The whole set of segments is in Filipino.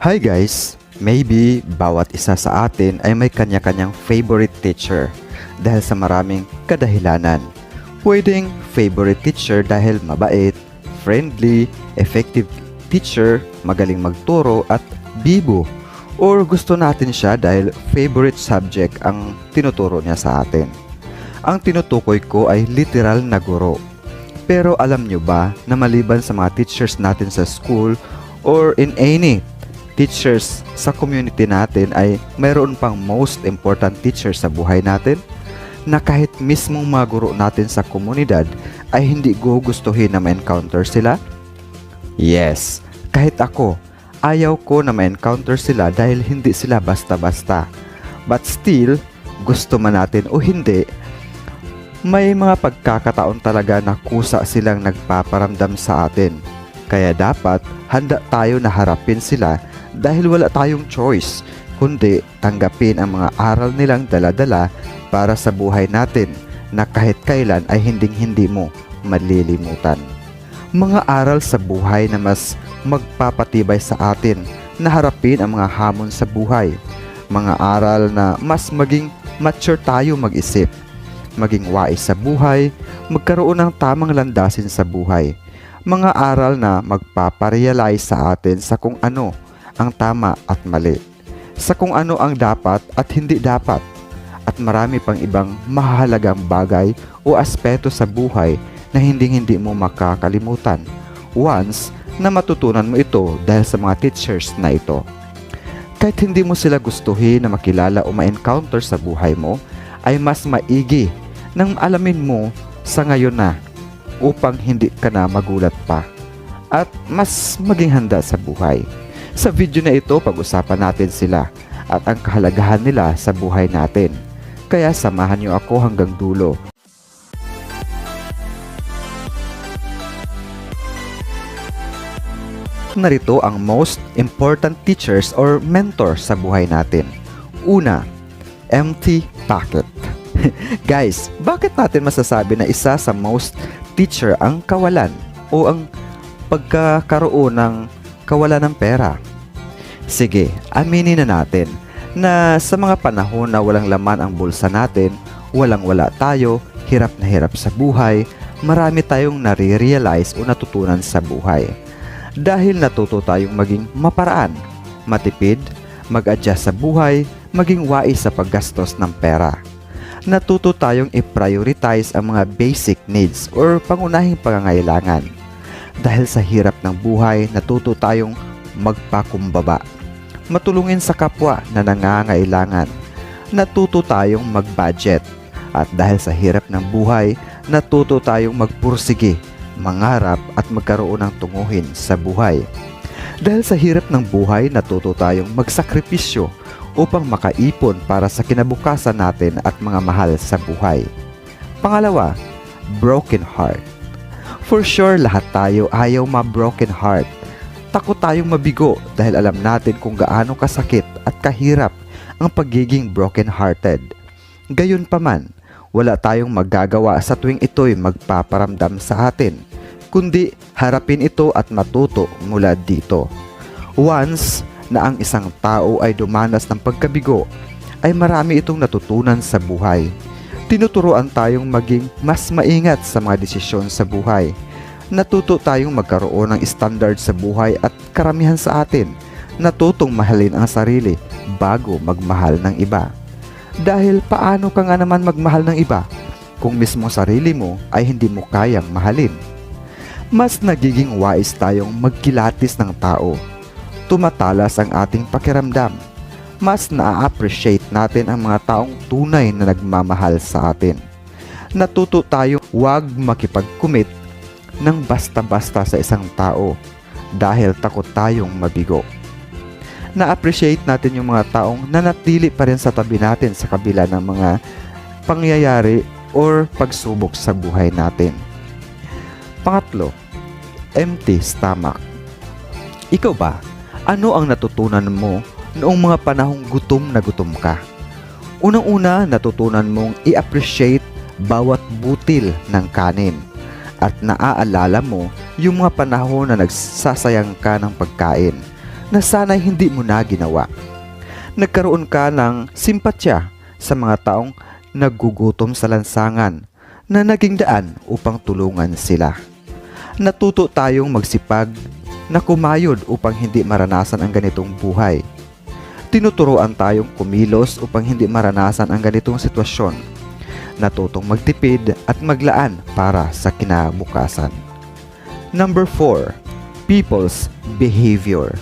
Hi guys! Maybe bawat isa sa atin ay may kanya-kanyang favorite teacher dahil sa maraming kadahilanan. Pwedeng favorite teacher dahil mabait, friendly, effective teacher, magaling magturo at bibo. Or gusto natin siya dahil favorite subject ang tinuturo niya sa atin. Ang tinutukoy ko ay literal na guro. Pero alam nyo ba na maliban sa mga teachers natin sa school or in any teachers sa community natin ay mayroon pang most important teacher sa buhay natin na kahit mismong mga guro natin sa komunidad ay hindi gugustuhin na ma-encounter sila? Yes, kahit ako, ayaw ko na ma-encounter sila dahil hindi sila basta-basta. But still, gusto man natin o hindi, may mga pagkakataon talaga na kusa silang nagpaparamdam sa atin. Kaya dapat handa tayo na harapin sila dahil wala tayong choice, kundi tanggapin ang mga aral nilang dala-dala para sa buhay natin na kahit kailan ay hinding-hindi mo malilimutan. Mga aral sa buhay na mas magpapatibay sa atin na harapin ang mga hamon sa buhay. Mga aral na mas maging mature tayo mag-isip, maging wais sa buhay, magkaroon ng tamang landasin sa buhay. Mga aral na magpaparealize sa atin sa kung ano ang tama at mali, sa kung ano ang dapat at hindi dapat, at marami pang ibang mahalagang bagay o aspeto sa buhay na hindi mo makakalimutan once na matutunan mo ito dahil sa mga teachers na ito. Kahit hindi mo sila gustuhin na makilala o ma-encounter sa buhay mo, ay mas maigi nang alamin mo sa ngayon na upang hindi ka na magulat pa at mas maging handa sa buhay. Sa video na ito, pag-usapan natin sila at ang kahalagahan nila sa buhay natin. Kaya samahan niyo ako hanggang dulo. Narito ang most important teachers or mentors sa buhay natin. Una, empty pocket. Guys, bakit natin masasabi na isa sa most teacher ang kawalan o ang pagkakaroon ng kawalan ng pera? Sige, aminin na natin na sa mga panahon na walang laman ang bulsa natin, walang-wala tayo, hirap na hirap sa buhay, marami tayong nare-realize o natutunan sa buhay. Dahil natuto tayong maging maparaan, matipid, mag-adjust sa buhay, maging wais sa paggastos ng pera. Natuto tayong i-prioritize ang mga basic needs or pangunahing pangangailangan. Dahil sa hirap ng buhay, natuto tayong magpakumbaba, matulungin sa kapwa na nangangailangan. Natuto tayong mag-budget. At dahil sa hirap ng buhay, natuto tayong magpursige, mangarap at magkaroon ng tunguhin sa buhay. Dahil sa hirap ng buhay, natuto tayong magsakripisyo upang makaipon para sa kinabukasan natin at mga mahal sa buhay. Pangalawa, broken heart. For sure, lahat tayo ayaw ma-broken heart. Takot tayong mabigo dahil alam natin kung gaano kasakit at kahirap ang pagiging broken-hearted. Gayunpaman, wala tayong magagawa sa tuwing ito'y magpaparamdam sa atin, kundi harapin ito at matuto mula dito. Once na ang isang tao ay dumanas ng pagkabigo, ay marami itong natutunan sa buhay. Tinuturuan tayong maging mas maingat sa mga desisyon sa buhay. Natuto tayong magkaroon ng standard sa buhay at karamihan sa atin, natutong mahalin ang sarili bago magmahal ng iba. Dahil paano ka nga naman magmahal ng iba kung mismo sarili mo ay hindi mo kayang mahalin? Mas nagiging wise tayong magkilatis ng tao. Tumatalas ang ating pakiramdam. Mas na-appreciate natin ang mga taong tunay na nagmamahal sa atin. Natuto tayong huwag makipag-commit ng basta-basta sa isang tao dahil takot tayong mabigo. Na-appreciate natin yung mga taong nanatili pa rin sa tabi natin sa kabila ng mga pangyayari or pagsubok sa buhay natin. Pangatlo, empty stomach. Ikaw ba? Ano ang natutunan mo noong mga panahong gutom na gutom ka? Unang-una, natutunan mong i-appreciate bawat butil ng kanin. At naaalala mo yung mga panahon na nagsasayang ka ng pagkain. na sana'y hindi mo na ginawa. Nagkaroon ka ng simpatya sa mga taong naggugutom sa lansangan na naging daan upang tulungan sila. Natuto tayong magsipag na kumayod upang hindi maranasan ang ganitong buhay. Tinuturoan tayong kumilos upang hindi maranasan ang ganitong sitwasyon. Natutong magtipid at maglaan para sa kinabukasan. Number 4. People's behavior.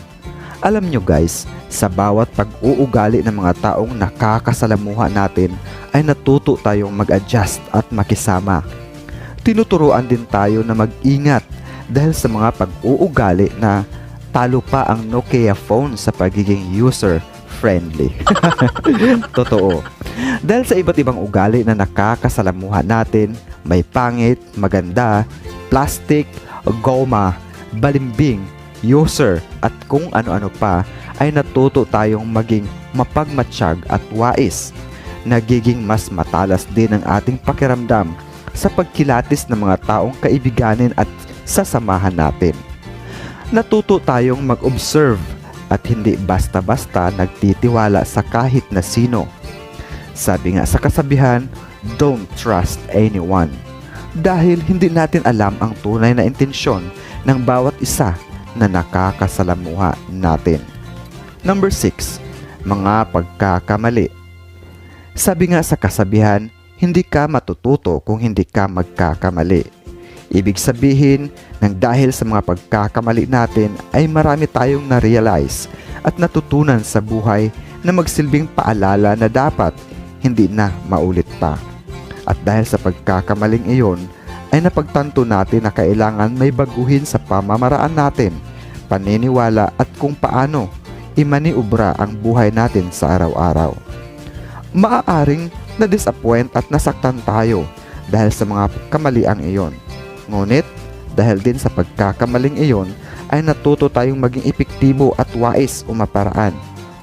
Alam nyo guys, sa bawat pag-uugali ng mga taong nakakasalamuha natin ay natuto tayong mag-adjust at makisama. Tinuturoan din tayo na mag-ingat dahil sa mga pag-uugali na talo pa ang Nokia phone sa pagiging user-friendly. Totoo. Dahil sa iba't ibang ugali na nakakasalamuha natin, may pangit, maganda, plastic, goma, balimbing, user at kung ano-ano pa, ay natuto tayong maging mapagmatsyag at wais. Nagiging mas matalas din ang ating pakiramdam sa pagkilatis ng mga taong kaibiganin at sasamahan natin. Natuto tayong mag-observe at hindi basta-basta nagtitiwala sa kahit na sino. Sabi nga sa kasabihan, don't trust anyone. Dahil hindi natin alam ang tunay na intensyon ng bawat isa na nakakasalamuha natin. Number 6. Mga pagkakamali. Sabi nga sa kasabihan, hindi ka matututo kung hindi ka magkakamali. Ibig sabihin, nang dahil sa mga pagkakamali natin ay marami tayong na-realize at natutunan sa buhay na magsilbing paalala na dapat hindi na maulit pa. At dahil sa pagkakamaling iyon, ay napagtanto natin na kailangan may baguhin sa pamamaraan natin, paniniwala at kung paano imaniubra ang buhay natin sa araw-araw. Maaaring na-disappoint at nasaktan tayo dahil sa mga kamaliang iyon. Ngunit, dahil din sa pagkakamaling iyon, ay natuto tayong maging epektibo at wais o maparaan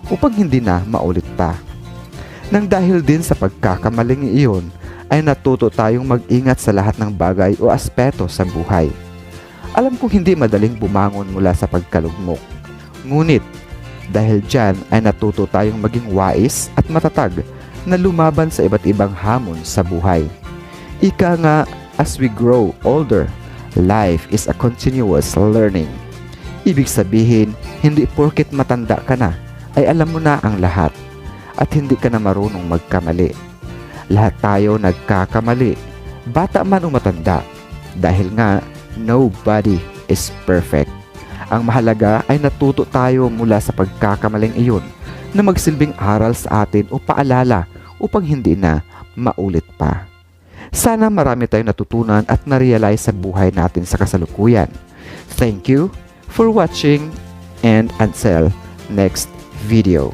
upang hindi na maulit pa. Nang dahil din sa pagkakamaling iyon, ay natuto tayong mag-ingat sa lahat ng bagay o aspeto sa buhay. Alam kong hindi madaling bumangon mula sa pagkalugmok. Ngunit, dahil dyan ay natuto tayong maging wais at matatag na lumaban sa iba't ibang hamon sa buhay. Ika nga, as we grow older, life is a continuous learning. Ibig sabihin, hindi porket matanda ka na, ay alam mo na ang lahat at hindi ka na marunong magkamali. Lahat tayo nagkakamali, bata man o matanda, dahil nga nobody is perfect. Ang mahalaga ay natuto tayo mula sa pagkakamaling iyon na magsilbing aral sa atin o paalala upang hindi na maulit pa. Sana marami tayong natutunan at na-realize sa buhay natin sa kasalukuyan. Thank you for watching and until next video.